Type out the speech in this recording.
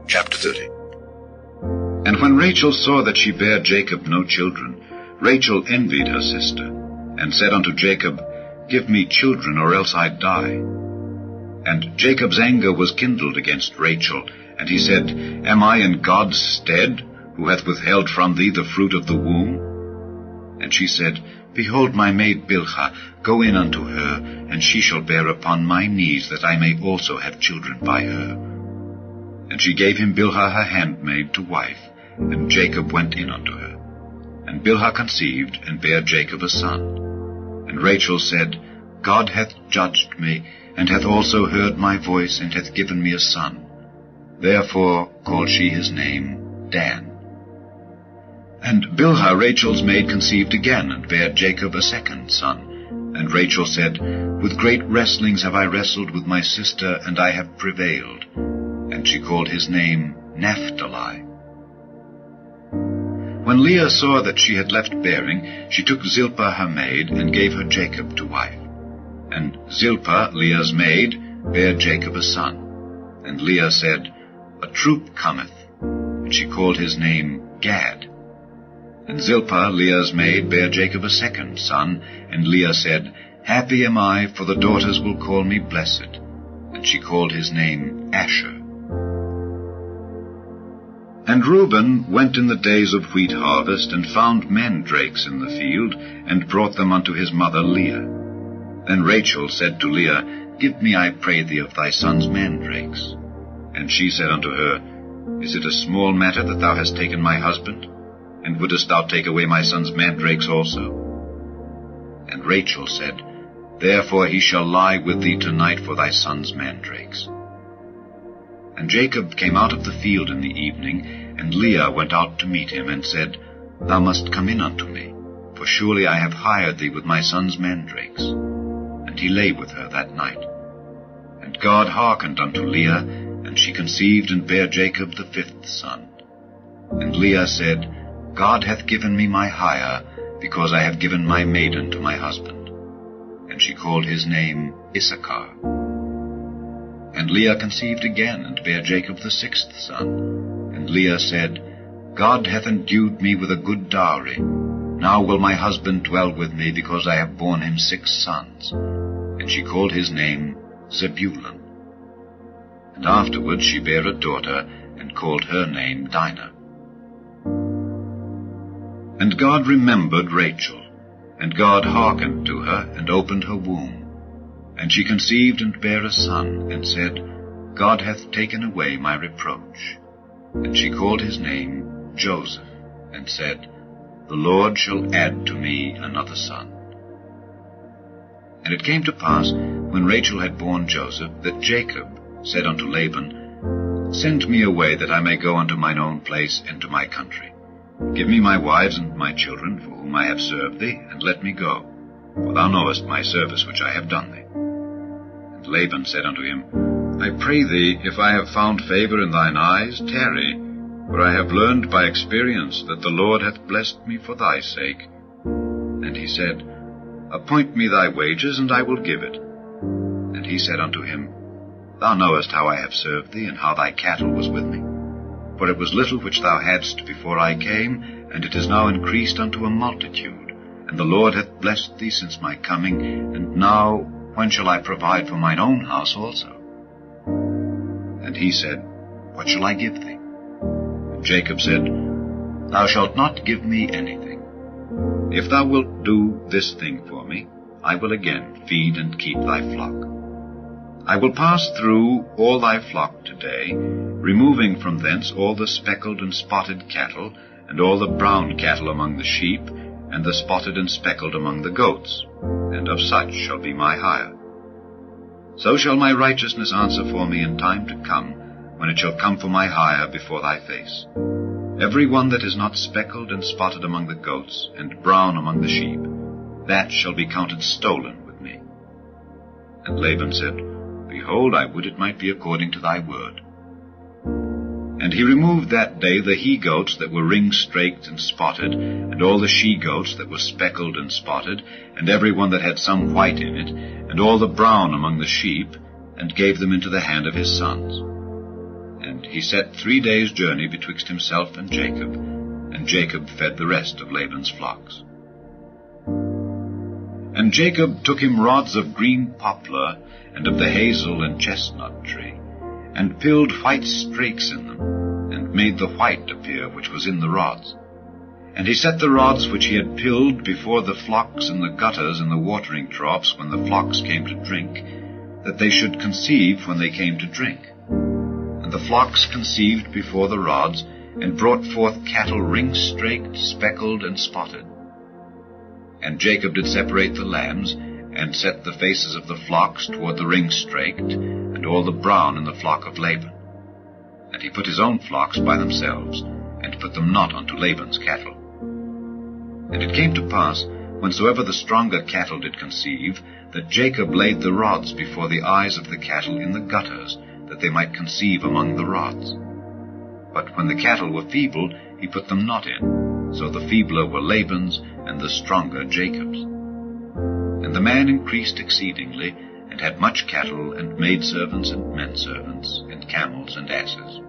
Chapter 30. And when Rachel saw that she bare Jacob no children, Rachel envied her sister, and said unto Jacob, Give me children, or else I die. And Jacob's anger was kindled against Rachel, and he said, Am I in God's stead, who hath withheld from thee the fruit of the womb? And she said, Behold my maid Bilhah, go in unto her, and she shall bear upon my knees, that I may also have children by her. And she gave him Bilhah her handmaid to wife, and Jacob went in unto her. And Bilhah conceived, and bare Jacob a son. And Rachel said, God hath judged me, and hath also heard my voice, and hath given me a son. Therefore called she his name Dan. And Bilhah Rachel's maid conceived again, and bare Jacob a second son. And Rachel said, With great wrestlings have I wrestled with my sister, and I have prevailed. And she called his name Naphtali. When Leah saw that she had left bearing, she took Zilpah her maid, and gave her Jacob to wife. And Zilpah, Leah's maid, bare Jacob a son. And Leah said, A troop cometh. And she called his name Gad. And Zilpah, Leah's maid, bare Jacob a second son. And Leah said, Happy am I, for the daughters will call me blessed. And she called his name Asher. And Reuben went in the days of wheat harvest, and found mandrakes in the field, and brought them unto his mother Leah. Then Rachel said to Leah, Give me, I pray thee, of thy son's mandrakes. And she said unto her, Is it a small matter that thou hast taken my husband? And wouldest thou take away my son's mandrakes also? And Rachel said, Therefore he shall lie with thee tonight for thy son's mandrakes. And Jacob came out of the field in the evening, and Leah went out to meet him, and said, Thou must come in unto me, for surely I have hired thee with my son's mandrakes. And he lay with her that night. And God hearkened unto Leah, and she conceived and bare Jacob the fifth son. And Leah said, God hath given me my hire, because I have given my maiden to my husband. And she called his name Issachar. And Leah conceived again, and bare Jacob the sixth son. And Leah said, God hath endued me with a good dowry. Now will my husband dwell with me, because I have borne him 6 sons. And she called his name Zebulun. And afterward she bare a daughter, and called her name Dinah. And God remembered Rachel, and God hearkened to her, and opened her womb. And she conceived and bare a son, and said, God hath taken away my reproach. And she called his name Joseph, and said, The Lord shall add to me another son. And it came to pass, when Rachel had borne Joseph, that Jacob said unto Laban, Send me away, that I may go unto mine own place, and to my country. Give me my wives and my children, for whom I have served thee, and let me go. For thou knowest my service which I have done thee. And Laban said unto him, I pray thee, if I have found favor in thine eyes, tarry, for I have learned by experience that the Lord hath blessed me for thy sake. And he said, Appoint me thy wages, and I will give it. And he said unto him, Thou knowest how I have served thee, and how thy cattle was with me. For it was little which thou hadst before I came, and it is now increased unto a multitude. And the Lord hath blessed thee since my coming, and now when shall I provide for mine own house also? And he said, What shall I give thee? And Jacob said, Thou shalt not give me anything. If thou wilt do this thing for me, I will again feed and keep thy flock. I will pass through all thy flock today, removing from thence all the speckled and spotted cattle, and all the brown cattle among the sheep, and the spotted and speckled among the goats, and of such shall be my hire. So shall my righteousness answer for me in time to come, when it shall come for my hire before thy face. Every one that is not speckled and spotted among the goats, and brown among the sheep, that shall be counted stolen with me. And Laban said, Behold, I would it might be according to thy word. And he removed that day the he-goats that were ring-straked and spotted, and all the she-goats that were speckled and spotted, and every one that had some white in it, and all the brown among the sheep, and gave them into the hand of his sons. And he set 3 days' journey betwixt himself and Jacob fed the rest of Laban's flocks. And Jacob took him rods of green poplar, and of the hazel and chestnut tree, and filled white strakes in them, and made the white appear which was in the rods. And he set the rods which he had pilled before the flocks in the gutters and the watering troughs when the flocks came to drink, that they should conceive when they came to drink. And the flocks conceived before the rods, and brought forth cattle ring-straked, speckled, and spotted. And Jacob did separate the lambs, and set the faces of the flocks toward the ring-straked, and all the brown in the flock of Laban. And he put his own flocks by themselves, and put them not unto Laban's cattle. And it came to pass, whensoever the stronger cattle did conceive, that Jacob laid the rods before the eyes of the cattle in the gutters, that they might conceive among the rods. But when the cattle were feeble, he put them not in, so the feebler were Laban's, and the stronger Jacob's. And the man increased exceedingly, and had much cattle, and maidservants, and menservants, and camels, and asses.